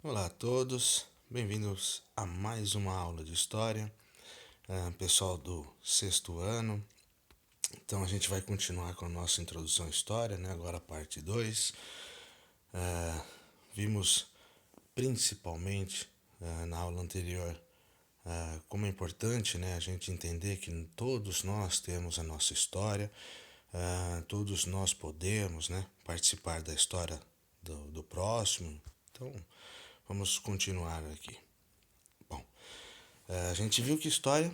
Olá a todos, bem-vindos a mais uma aula de história, pessoal do sexto ano. Então a gente vai continuar com a nossa introdução à história, né? Agora a parte 2. Vimos principalmente na aula anterior como é importante, né, a gente entender que todos nós temos a nossa história, todos nós podemos, né, participar da história do próximo. Então vamos continuar aqui. Bom, a gente viu que história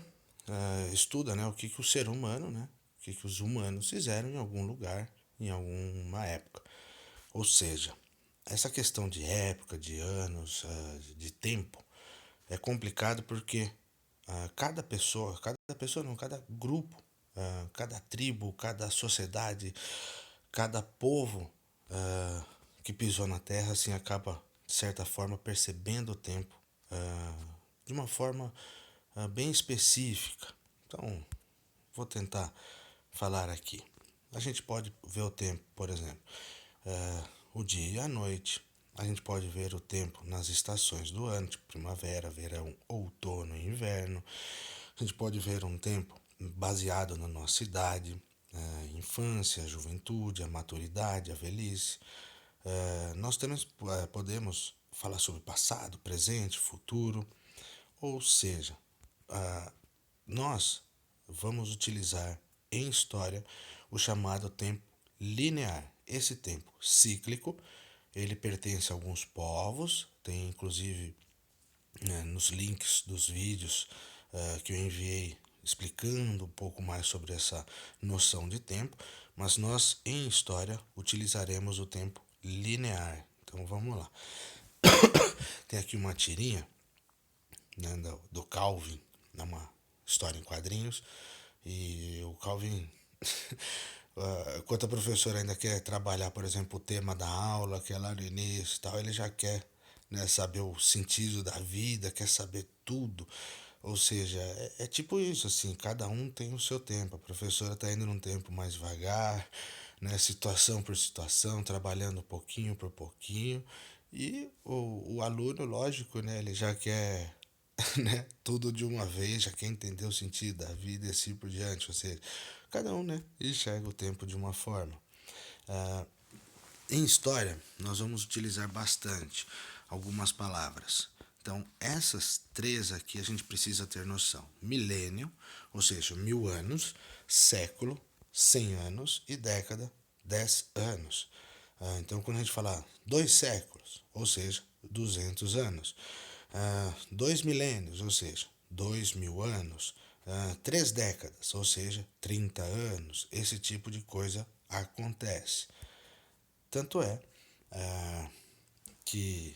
estuda, né, o que o ser humano, né, o que os humanos fizeram em algum lugar, em alguma época. Ou seja, essa questão de época, de anos, de tempo, é complicado porque cada pessoa não, cada grupo, cada tribo, cada sociedade, cada povo que pisou na Terra, assim, acaba, de certa forma, percebendo o tempo de uma forma bem específica. Então, vou tentar falar aqui. A gente pode ver o tempo, por exemplo, o dia e a noite. A gente pode ver o tempo nas estações do ano, tipo primavera, verão, outono e inverno. A gente pode ver um tempo baseado na nossa idade, infância, a juventude, a maturidade, a velhice. Nós também podemos falar sobre passado, presente, futuro, ou seja, nós vamos utilizar em história o chamado tempo linear. Esse tempo cíclico, ele pertence a alguns povos, tem inclusive nos links dos vídeos que eu enviei explicando um pouco mais sobre essa noção de tempo, mas nós em história utilizaremos o tempo linear. Então vamos lá. Tem aqui uma tirinha, né, do Calvin, é uma história em quadrinhos, e o Calvin, enquanto a professora ainda quer trabalhar, por exemplo, o tema da aula, que é lá no início e tal, ele já quer, né, saber o sentido da vida, quer saber tudo. Ou seja, é tipo isso, assim, cada um tem o seu tempo. A professora está indo num tempo mais devagar, né, situação por situação, trabalhando pouquinho por pouquinho. E o aluno, lógico, né, ele já quer né, tudo de uma vez, já quer entender o sentido da vida e assim por diante. Ou seja, cada um, né, enxerga o tempo de uma forma. Em história, nós vamos utilizar bastante algumas palavras. Então, essas três aqui a gente precisa ter noção: milênio, ou seja, 1000 anos; século, 100 anos; e década, 10 anos. Então, quando a gente falar 2 séculos, ou seja, 200 anos; 2 milênios, ou seja, 2000 anos; 3 décadas, ou seja, 30 anos. Esse tipo de coisa acontece. Tanto é que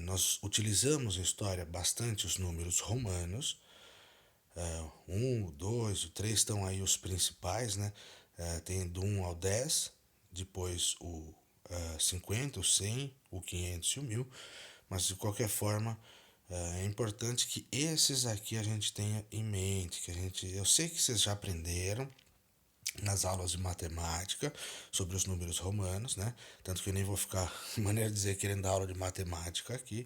nós utilizamos em história bastante os números romanos. O 2, o 3 estão aí os principais, né? Tem do 1 ao 10, depois o 50, o 100, o 500 e o 1000. Mas de qualquer forma, é importante que esses aqui a gente tenha em mente. Eu sei que vocês já aprenderam nas aulas de matemática sobre os números romanos, né? Tanto que eu nem vou ficar, de maneira de dizer, querendo dar aula de matemática aqui.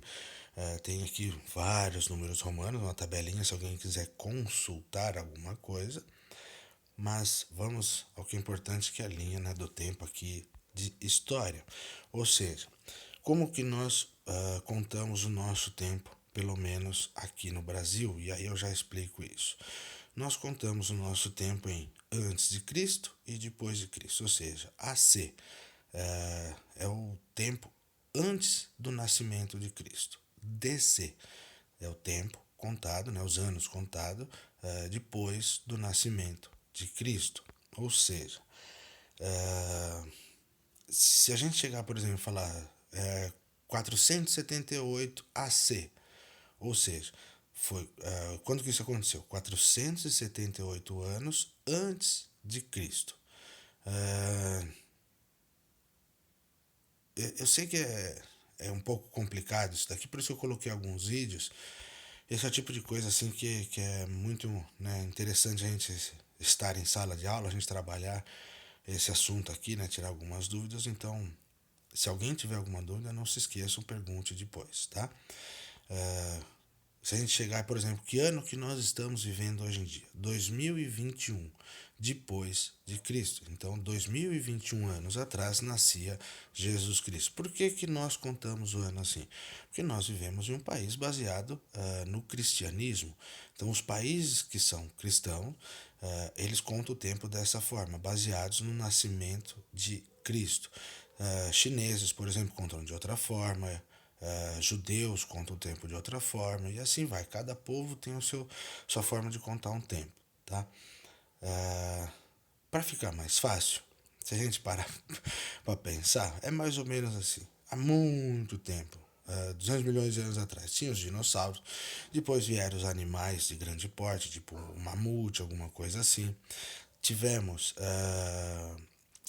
Tem aqui vários números romanos, uma tabelinha se alguém quiser consultar alguma coisa. Mas vamos ao que é importante, que é a linha, né, do tempo aqui de história. Ou seja, como que nós contamos o nosso tempo, pelo menos aqui no Brasil? E aí eu já explico isso. Nós contamos o nosso tempo em antes de Cristo e depois de Cristo, ou seja, AC é o tempo antes do nascimento de Cristo. DC é o tempo contado, né, os anos contados depois do nascimento de Cristo. Ou seja, se a gente chegar, por exemplo, e falar 478 AC, ou seja, foi quando que isso aconteceu? 478 anos antes de Cristo. Uh, eu sei que é um pouco complicado isso daqui, por isso eu coloquei alguns vídeos. Esse é o tipo de coisa assim que é muito, né, interessante a gente estar em sala de aula, a gente trabalhar esse assunto aqui, né, tirar algumas dúvidas. Então, Se alguém tiver alguma dúvida, não se esqueçam, pergunte depois, tá? Se a gente chegar, por exemplo, que ano que nós estamos vivendo hoje em dia? 2021, depois de Cristo. Então, 2021 anos atrás nascia Jesus Cristo. Por que, que nós contamos o ano assim? Porque nós vivemos em um país baseado no cristianismo. Então, os países que são cristãos, eles contam o tempo dessa forma, baseados no nascimento de Cristo. Chineses, por exemplo, contam de outra forma. Judeus contam o tempo de outra forma e assim vai. Cada povo tem sua forma de contar um tempo, tá? Para ficar mais fácil, se a gente parar para pensar, é mais ou menos assim. Há muito tempo, 200 milhões de anos atrás, tinha os dinossauros, depois vieram os animais de grande porte, tipo um mamute, alguma coisa assim. Tivemos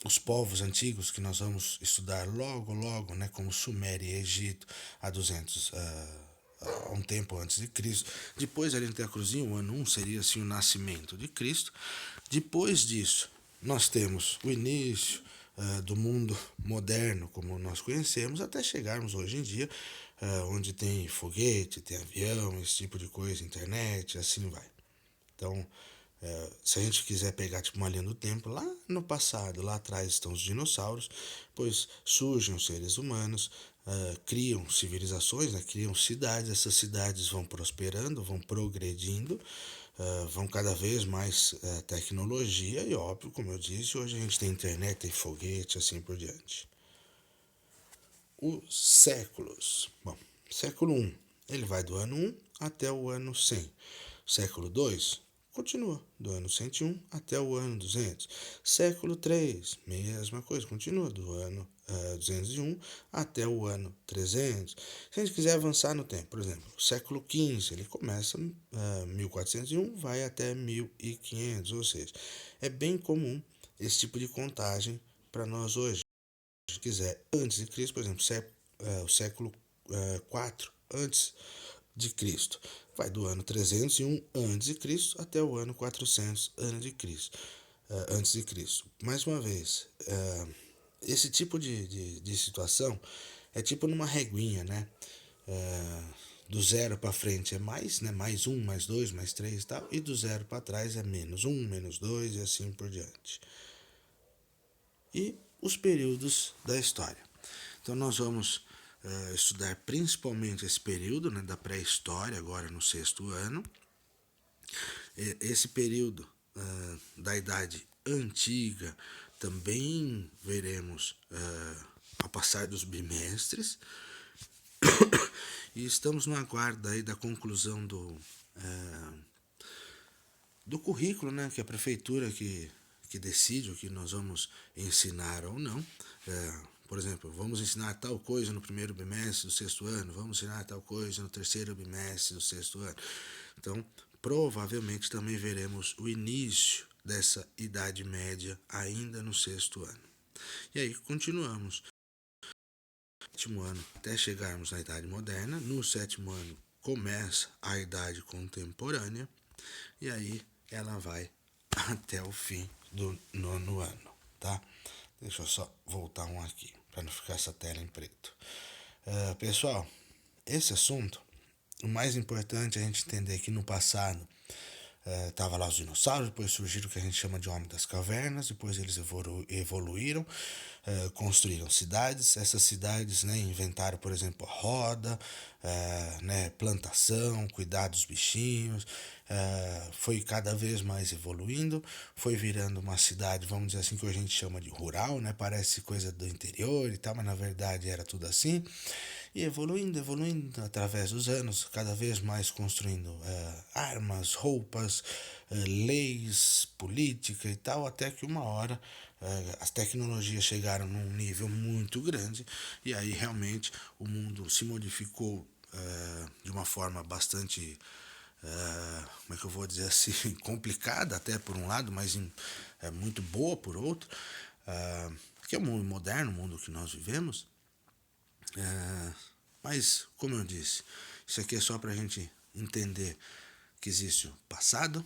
os povos antigos que nós vamos estudar logo, logo, né, como Suméria e Egito, há 200, há um tempo antes de Cristo. Depois, ali até a cruzinha, o ano 1 seria assim o nascimento de Cristo. Depois disso, nós temos o início do mundo moderno, como nós conhecemos, até chegarmos hoje em dia, onde tem foguete, tem avião, esse tipo de coisa, internet, assim vai. Então, se a gente quiser pegar tipo uma linha do tempo, lá no passado, lá atrás estão os dinossauros, pois surgem os seres humanos, criam civilizações, né, criam cidades, essas cidades vão prosperando, vão progredindo, vão cada vez mais tecnologia e óbvio, como eu disse, hoje a gente tem internet, tem foguete, assim por diante. Os séculos. Bom, século um ele vai do ano 1 até o ano 100. Século 2 continua do ano 101 até o ano 200. Século 3 mesma coisa, continua do ano 201 até o ano 300. Se a gente quiser avançar no tempo, por exemplo, o século 15 ele começa 1401, vai até 1500, ou seja, é bem comum esse tipo de contagem para nós hoje. Se quiser antes de Cristo, por exemplo, o século 4 antes de Cristo, vai do ano 301 antes de Cristo até o ano 400 antes de Cristo. Antes de Cristo. Mais uma vez, esse tipo de situação é tipo numa reguinha, né? Do zero para frente é mais, né? Mais um, mais dois, mais três e tal. E do zero para trás é menos um, menos dois e assim por diante. E os períodos da história. Então nós vamos estudar principalmente esse período, né, da pré-história, agora no sexto ano. Esse período da Idade Antiga também veremos ao passar dos bimestres. E estamos no aguardo aí da conclusão do currículo, né, que a prefeitura que decide o que nós vamos ensinar ou não. Por exemplo, vamos ensinar tal coisa no primeiro bimestre do sexto ano, vamos ensinar tal coisa no terceiro bimestre do sexto ano. Então, provavelmente também veremos o início dessa Idade Média ainda no sexto ano. E aí continuamos. Sétimo ano até chegarmos na Idade Moderna. No sétimo ano começa a Idade Contemporânea e aí ela vai até o fim do nono ano, tá? Deixa eu só voltar um aqui para não ficar essa tela em preto. Pessoal, esse assunto, o mais importante é a gente entender que no passado tava lá os dinossauros, depois surgiram o que a gente chama de homem das cavernas, depois eles evoluíram, construíram cidades, essas cidades, né, inventaram, por exemplo, a roda, né, plantação, cuidar dos bichinhos, foi cada vez mais evoluindo, foi virando uma cidade, vamos dizer assim, que hoje a gente chama de rural, né, parece coisa do interior e tal, mas na verdade era tudo assim. E evoluindo, evoluindo através dos anos, cada vez mais construindo armas, roupas, leis, política e tal, até que uma hora as tecnologias chegaram num nível muito grande e aí realmente o mundo se modificou de uma forma bastante, como é que eu vou dizer assim, complicada até por um lado, mas muito boa por outro, que é o mundo moderno, o mundo que nós vivemos. Mas, como eu disse, isso aqui é só para a gente entender que existe o passado,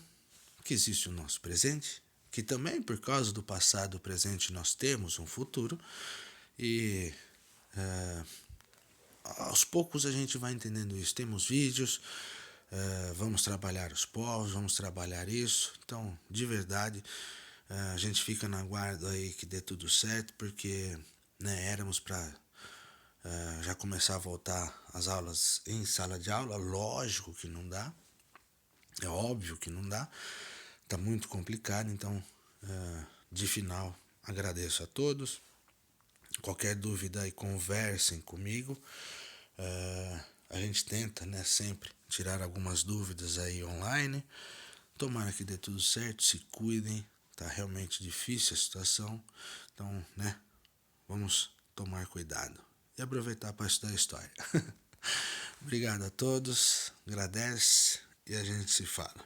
que existe o nosso presente, que também por causa do passado e presente nós temos um futuro. E Aos poucos a gente vai entendendo isso. Temos vídeos, vamos trabalhar os povos, vamos trabalhar isso. Então, de verdade, a gente fica na guarda aí que dê tudo certo, porque né, éramos para já começar a voltar as aulas em sala de aula. Lógico que não dá, é óbvio que não dá, tá muito complicado. Então, de final, agradeço a todos. Qualquer dúvida aí, conversem comigo. A gente tenta, né, sempre tirar algumas dúvidas aí online. Tomara que dê tudo certo, se cuidem. Tá realmente difícil a situação. Então, né, vamos tomar cuidado e aproveitar para estudar a história. Obrigado a todos, agradece e a gente se fala.